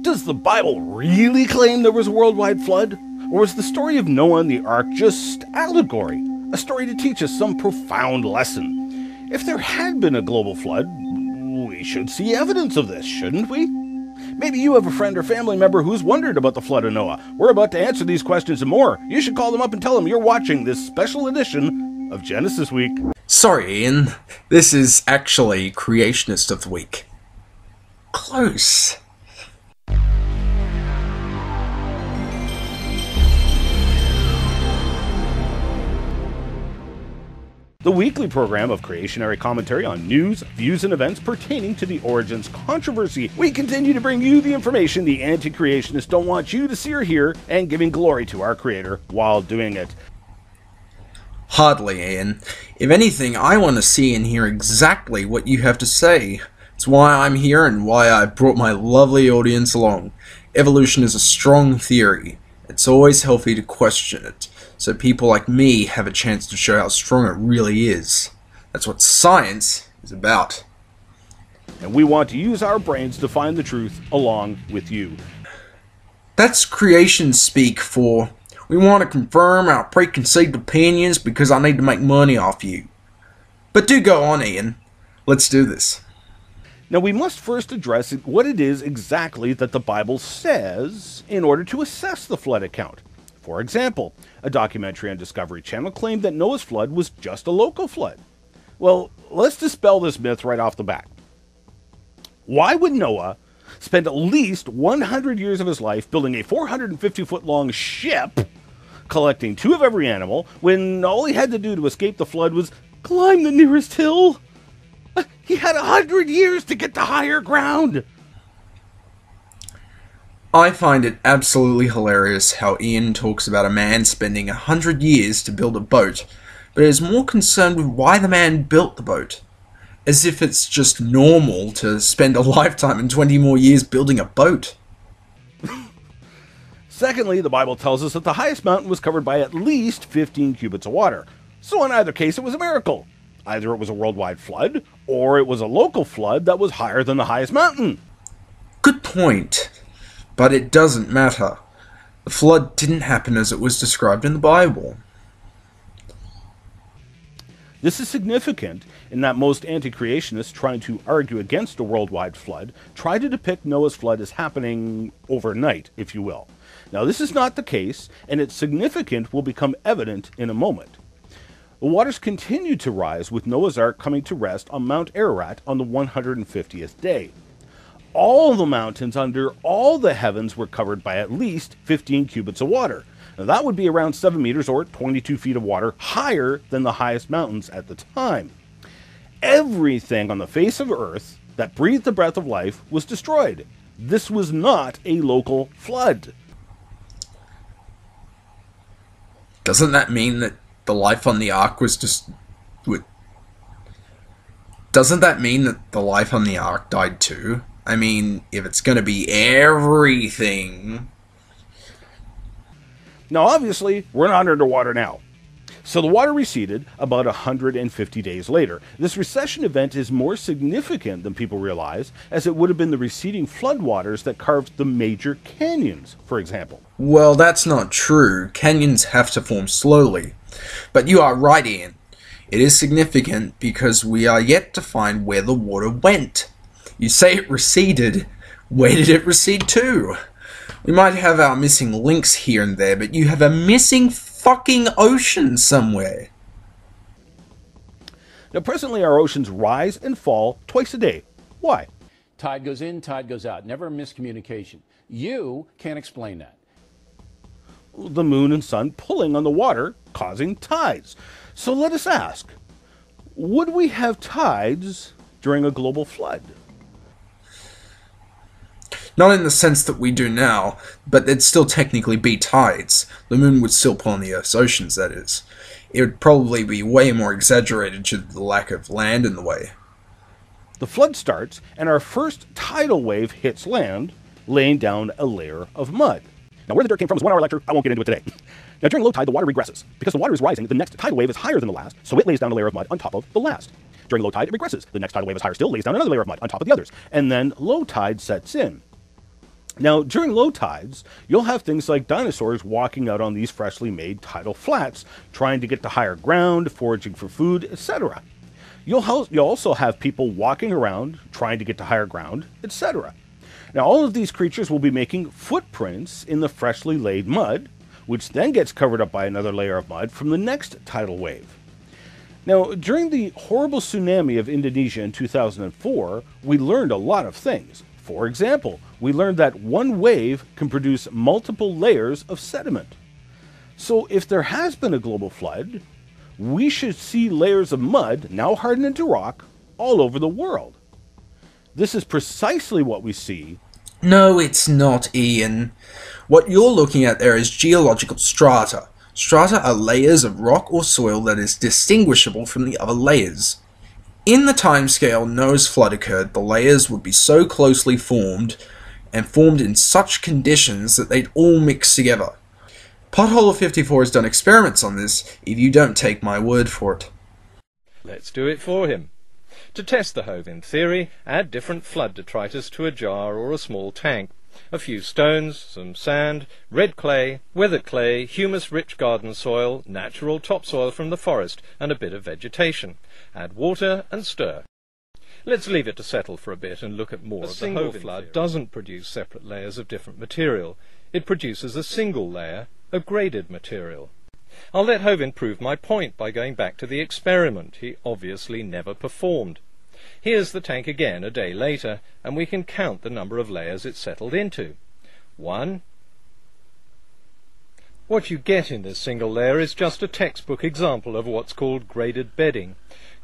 Does the Bible really claim there was a worldwide flood? Or was the story of Noah and the ark just allegory, a story to teach us some profound lesson? If there had been a global flood, we should see evidence of this, shouldn't we? Maybe you have a friend or family member who's wondered about the flood of Noah. We're about to answer these questions and more. You should call them up and tell them you're watching this special edition of Genesis Week. Sorry, Ian. This is actually Creationist of the Week. Close. The weekly program of creationary commentary on news, views, and events pertaining to the origins controversy. We continue to bring you the information the anti-creationists don't want you to see or hear, and giving glory to our Creator while doing it. Hardly, Ian. If anything, I want to see and hear exactly what you have to say. It's why I'm here and why I brought my lovely audience along. Evolution is a strong theory. It's always healthy to question it, so people like me have a chance to show how strong it really is. That's what science is about. And we want to use our brains to find the truth along with you. That's creation speak for, we want to confirm our preconceived opinions because I need to make money off you. But do go on, Ian. Let's do this. Now we must first address what it is exactly that the Bible says in order to assess the flood account. For example, a documentary on Discovery Channel claimed that Noah's flood was just a local flood. Well, let's dispel this myth right off the bat. Why would Noah spend at least 100 years of his life building a 450-foot-long ship, collecting 2 of every animal, when all he had to do to escape the flood was climb the nearest hill? He had 100 years to get to higher ground. I find it absolutely hilarious how Ian talks about a man spending 100 years to build a boat, but is more concerned with why the man built the boat. As if it's just normal to spend a lifetime and 20 more years building a boat. Secondly, the Bible tells us that the highest mountain was covered by at least 15 cubits of water. So in either case, it was a miracle. Either it was a worldwide flood, or it was a local flood that was higher than the highest mountain. Good point. But it doesn't matter. The flood didn't happen as it was described in the Bible. This is significant in that most anti-creationists trying to argue against a worldwide flood try to depict Noah's flood as happening overnight, if you will. Now this is not the case, and its significance will become evident in a moment. The waters continued to rise with Noah's Ark coming to rest on Mount Ararat on the 150th day. All the mountains under all the heavens were covered by at least 15 cubits of water. Now that would be around 7 meters or 22 feet of water higher than the highest mountains at the time. Everything on the face of Earth that breathed the breath of life was destroyed. This was not a local flood. Doesn't that mean that the life on the Ark was just... Doesn't that mean that the life on the Ark died too? I mean, if it's going to be everything... Now obviously, we're not underwater now. So the water receded about 150 days later. This recession event is more significant than people realize, as it would have been the receding floodwaters that carved the major canyons, for example. Well, that's not true. Canyons have to form slowly. But you are right, Ian. It is significant because we are yet to find where the water went. You say it receded. Where did it recede to? We might have our missing links here and there, but you have a missing fucking ocean somewhere. Now presently our oceans rise and fall twice a day. Why? Tide goes in, tide goes out. Never a miscommunication. You can't explain that. The moon and sun pulling on the water, causing tides. So let us ask, would we have tides during a global flood? Not in the sense that we do now, but there'd still technically be tides. The moon would still pull on the Earth's oceans, that is. It would probably be way more exaggerated due to the lack of land in the way. The flood starts, and our first tidal wave hits land, laying down a layer of mud. Now, where the dirt came from is 1 hour lecture. I won't get into it today. Now, during low tide, the water regresses. Because the water is rising, the next tidal wave is higher than the last, so it lays down a layer of mud on top of the last. During low tide, it regresses. The next tidal wave is higher still, lays down another layer of mud on top of the others. And then low tide sets in. Now, during low tides, you'll have things like dinosaurs walking out on these freshly made tidal flats, trying to get to higher ground, foraging for food, etc. You'll also have people walking around, trying to get to higher ground, etc. Now, all of these creatures will be making footprints in the freshly laid mud, which then gets covered up by another layer of mud from the next tidal wave. Now, during the horrible tsunami of Indonesia in 2004, we learned a lot of things. For example, we learned that one wave can produce multiple layers of sediment. So if there has been a global flood, we should see layers of mud, now hardened into rock, all over the world. This is precisely what we see. No, it's not, Ian. What you're looking at there is geological strata. Strata are layers of rock or soil that is distinguishable from the other layers. In the timescale Noah's flood occurred, the layers would be so closely formed, and formed in such conditions that they'd all mix together. Pothole 54 has done experiments on this, if you don't take my word for it. Let's do it for him. To test the Hovin theory, add different flood detritus to a jar or a small tank. A few stones, some sand, red clay, weathered clay, humus-rich garden soil, natural topsoil from the forest, and a bit of vegetation. Add water and stir. Let's leave it to settle for a bit and look at more of the Hovin. A single flood doesn't produce separate layers of different material. It produces a single layer of graded material. I'll let Hovin prove my point by going back to the experiment he obviously never performed. Here's the tank again a day later, and we can count the number of layers it settled into. 1. What you get in this single layer is just a textbook example of what's called graded bedding.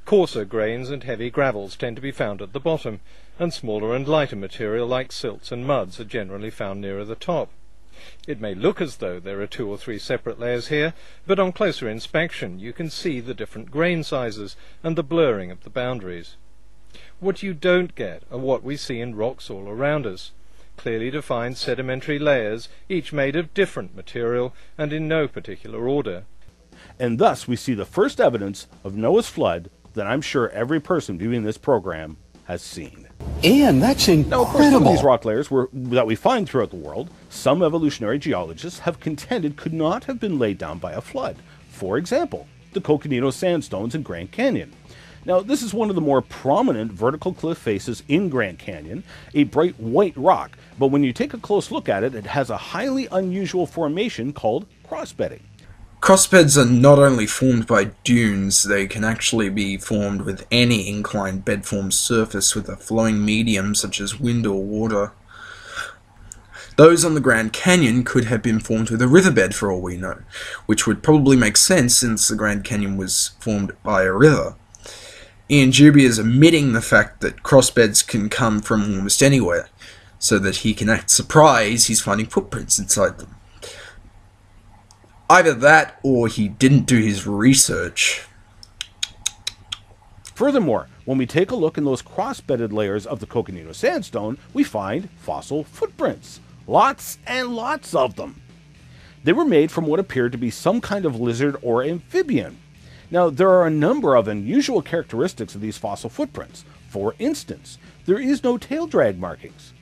Coarser grains and heavy gravels tend to be found at the bottom, and smaller and lighter material like silts and muds are generally found nearer the top. It may look as though there are 2 or 3 separate layers here, but on closer inspection you can see the different grain sizes and the blurring of the boundaries. What you don't get are what we see in rocks all around us. Clearly defined sedimentary layers, each made of different material and in no particular order. And thus we see the first evidence of Noah's flood that I'm sure every person viewing this program has seen. Ian, that's incredible. Now, of course, some of these rock layers that we find throughout the world, some evolutionary geologists have contended could not have been laid down by a flood. For example, the Coconino Sandstones in Grand Canyon. Now, this is one of the more prominent vertical cliff faces in Grand Canyon, a bright white rock, but when you take a close look at it, it has a highly unusual formation called crossbedding. Crossbeds are not only formed by dunes, they can actually be formed with any inclined bed-formed surface with a flowing medium such as wind or water. Those on the Grand Canyon could have been formed with a riverbed for all we know, which would probably make sense since the Grand Canyon was formed by a river. Ian Juby is omitting the fact that crossbeds can come from almost anywhere, so that he can act surprised he's finding footprints inside them. Either that, or he didn't do his research. Furthermore, when we take a look in those cross-bedded layers of the Coconino Sandstone, we find fossil footprints. Lots and lots of them. They were made from what appeared to be some kind of lizard or amphibian. Now, there are a number of unusual characteristics of these fossil footprints. For instance, there is no tail drag markings.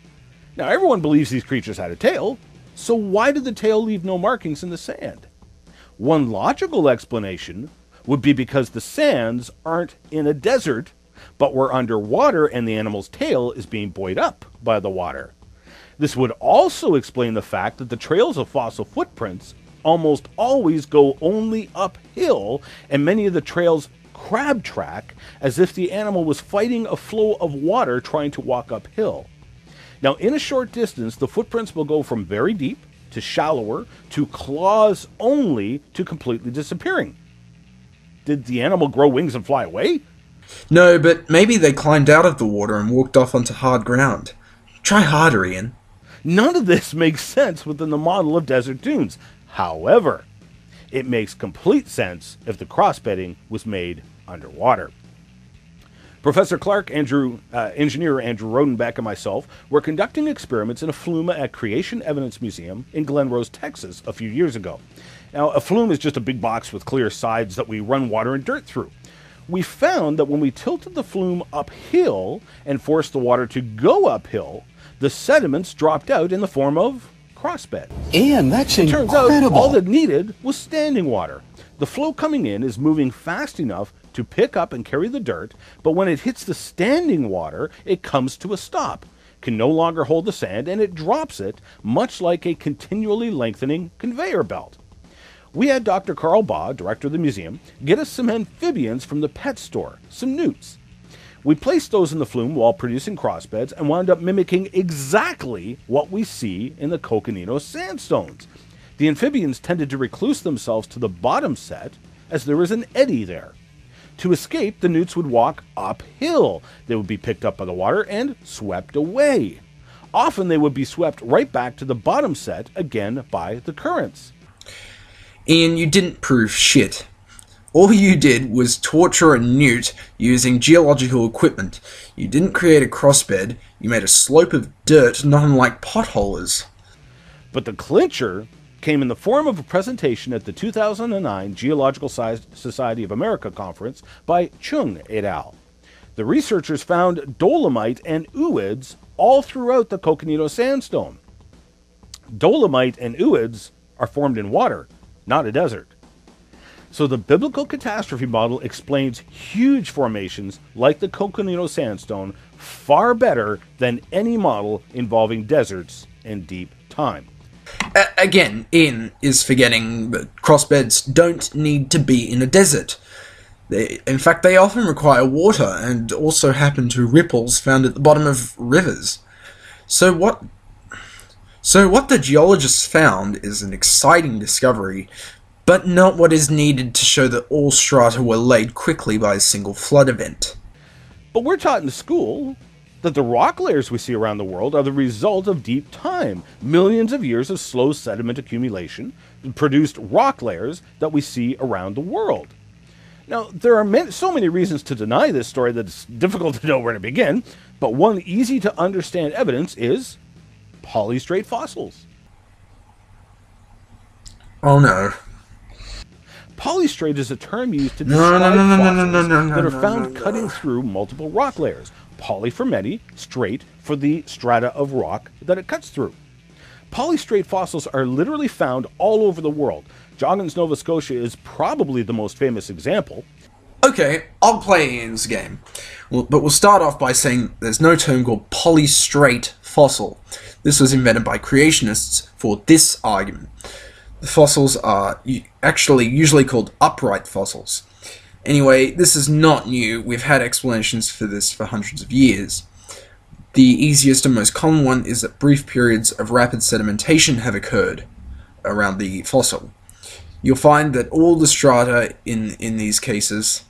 Now, everyone believes these creatures had a tail, so why did the tail leave no markings in the sand? One logical explanation would be because the sands aren't in a desert, but were underwater and the animal's tail is being buoyed up by the water. This would also explain the fact that the trails of fossil footprints almost always go only uphill, and many of the trails crab track as if the animal was fighting a flow of water trying to walk uphill. Now, in a short distance, the footprints will go from very deep to shallower to claws only to completely disappearing. Did the animal grow wings and fly away? No, but maybe they climbed out of the water and walked off onto hard ground. Try harder, Ian. None of this makes sense within the model of desert dunes. However, it makes complete sense if the crossbedding was made underwater. Professor Clark, engineer Andrew Rodenbeck, and myself were conducting experiments in a flume at Creation Evidence Museum in Glen Rose, Texas, a few years ago. Now, a flume is just a big box with clear sides that we run water and dirt through. We found that when we tilted the flume uphill and forced the water to go uphill, the sediments dropped out in the form of crossbed. Ian, that's Turns incredible. out all that needed was standing water. The flow coming in is moving fast enough to pick up and carry the dirt, but when it hits the standing water, it comes to a stop, can no longer hold the sand, and it drops it, much like a continually lengthening conveyor belt. We had Dr. Carl Baugh, director of the museum, get us some amphibians from the pet store, some newts. We placed those in the flume while producing crossbeds and wound up mimicking exactly what we see in the Coconino Sandstones. The amphibians tended to recluse themselves to the bottom set as there was an eddy there. To escape, the newts would walk uphill. They would be picked up by the water and swept away. Often they would be swept right back to the bottom set again by the currents. Ian, you didn't prove shit. All you did was torture a newt using geological equipment. You didn't create a crossbed, you made a slope of dirt not unlike potholers. But the clincher came in the form of a presentation at the 2009 Geological Society of America conference by Chung et al. The researchers found dolomite and ooids all throughout the Coconino Sandstone. Dolomite and ooids are formed in water, not a desert. So the biblical catastrophe model explains huge formations like the Coconino Sandstone far better than any model involving deserts and deep time. Again, Ian is forgetting that crossbeds don't need to be in a desert. In fact, they often require water and also happen to ripples found at the bottom of rivers. So what the geologists found is an exciting discovery, but not what is needed to show that all strata were laid quickly by a single flood event. But we're taught in school that the rock layers we see around the world are the result of deep time, millions of years of slow sediment accumulation produced rock layers that we see around the world. Now, there are so many reasons to deny this story that it's difficult to know where to begin, but one easy to understand evidence is polystrate fossils. Oh no. Polystrate is a term used to describe fossils that are found cutting through multiple rock layers. Poly for many, straight for the strata of rock that it cuts through. Polystrate fossils are literally found all over the world. Joggins, Nova Scotia is probably the most famous example. Okay, I'll play Ian's game. But we'll start off by saying there's no term called polystrate fossil. This was invented by creationists for this argument. The fossils are actually usually called upright fossils. Anyway, this is not new. We've had explanations for this for hundreds of years. The easiest and most common one is that brief periods of rapid sedimentation have occurred around the fossil. You'll find that all the strata in these cases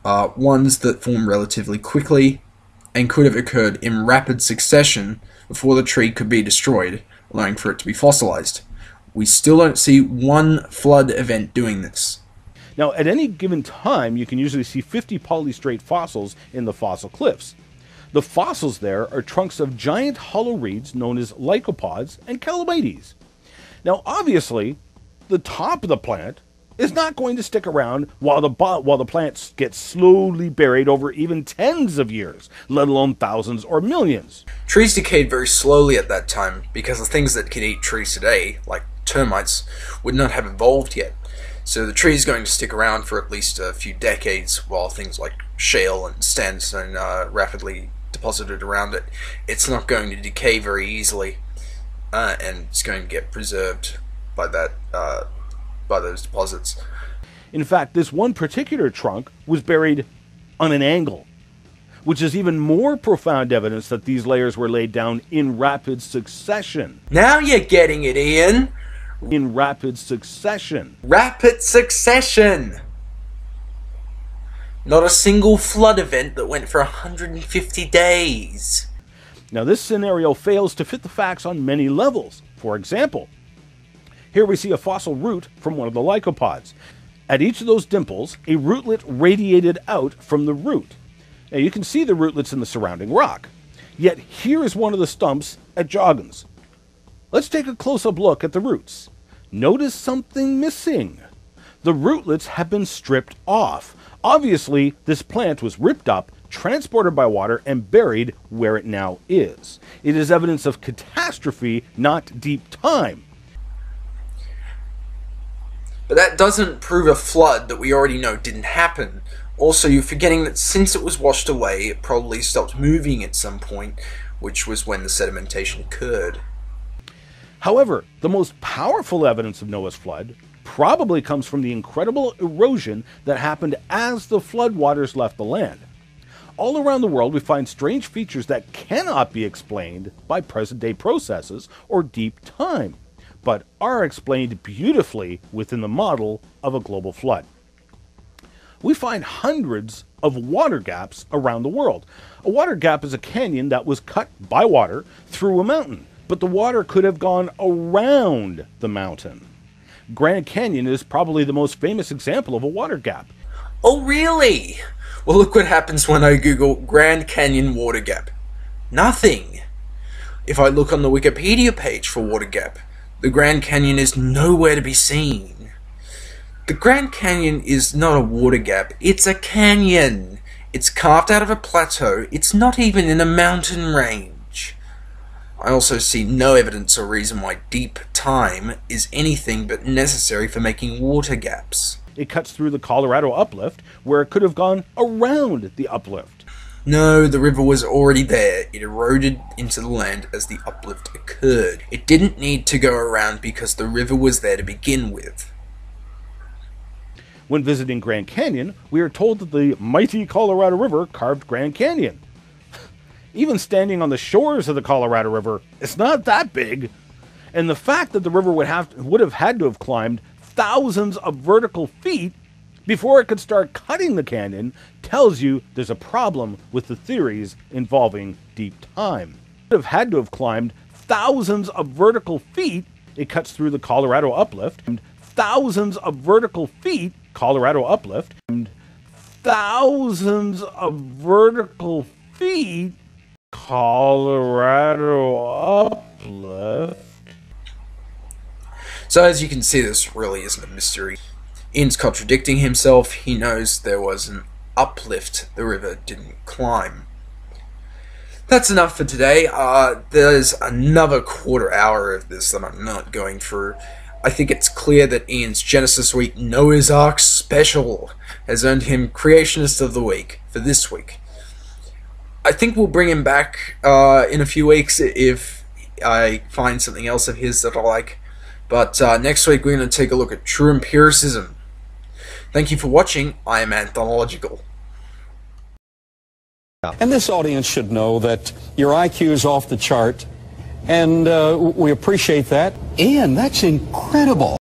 are ones that form relatively quickly and could have occurred in rapid succession before the tree could be destroyed, allowing for it to be fossilized. We still don't see one flood event doing this. Now, at any given time, you can usually see 50 polystrate fossils in the fossil cliffs. The fossils there are trunks of giant hollow reeds known as lycopods and calamites. Now, obviously, the top of the plant is not going to stick around while the plant gets slowly buried over even tens of years, let alone thousands or millions. Trees decayed very slowly at that time because the things that can eat trees today, like termites, would not have evolved yet. So the tree is going to stick around for at least a few decades while things like shale and sandstone are rapidly deposited around it. It's not going to decay very easily, and it's going to get preserved by those deposits. In fact, this one particular trunk was buried on an angle, which is even more profound evidence that these layers were laid down in rapid succession. Now you're getting it, Ian! In rapid succession. Rapid succession! Not a single flood event that went for 150 days. Now, this scenario fails to fit the facts on many levels. For example, here we see a fossil root from one of the lycopods. At each of those dimples, a rootlet radiated out from the root. Now, you can see the rootlets in the surrounding rock. Yet, here is one of the stumps at Joggins. Let's take a close-up look at the roots. Notice something missing. The rootlets have been stripped off. Obviously, this plant was ripped up, transported by water, and buried where it now is. It is evidence of catastrophe, not deep time. But that doesn't prove a flood that we already know didn't happen. Also, you're forgetting that since it was washed away, it probably stopped moving at some point, which was when the sedimentation occurred. However, the most powerful evidence of Noah's flood probably comes from the incredible erosion that happened as the floodwaters left the land. All around the world, we find strange features that cannot be explained by present-day processes or deep time, but are explained beautifully within the model of a global flood. We find hundreds of water gaps around the world. A water gap is a canyon that was cut by water through a mountain, but the water could have gone around the mountain. Grand Canyon is probably the most famous example of a water gap. Oh, really? Well, look what happens when I Google Grand Canyon water gap. Nothing. If I look on the Wikipedia page for water gap, the Grand Canyon is nowhere to be seen. The Grand Canyon is not a water gap, it's a canyon. It's carved out of a plateau, it's not even in a mountain range. I also see no evidence or reason why deep time is anything but necessary for making water gaps. It cuts through the Colorado uplift, where it could have gone around the uplift. No, the river was already there. It eroded into the land as the uplift occurred. It didn't need to go around because the river was there to begin with. When visiting Grand Canyon, we are told that the mighty Colorado River carved Grand Canyon. Even standing on the shores of the Colorado River, it's not that big. And the fact that the river would have had to have climbed thousands of vertical feet before it could start cutting the canyon tells you there's a problem with the theories involving deep time. It would have had to have climbed thousands of vertical feet. It cuts through the Colorado uplift, and thousands of vertical feet, Colorado uplift, and thousands of vertical feet, Colorado uplift. So as you can see, this really isn't a mystery. Ian's contradicting himself. He knows there was an uplift the river didn't climb. That's enough for today. There's another quarter hour of this that I'm not going through. I think it's clear that Ian's Genesis Week Noah's Ark special has earned him Creationist of the Week for this week. I think we'll bring him back in a few weeks if I find something else of his that I like. But next week we're going to take a look at true empiricism. Thank you for watching. I am Anthological. And this audience should know that your IQ is off the chart, and we appreciate that. Ian, that's incredible.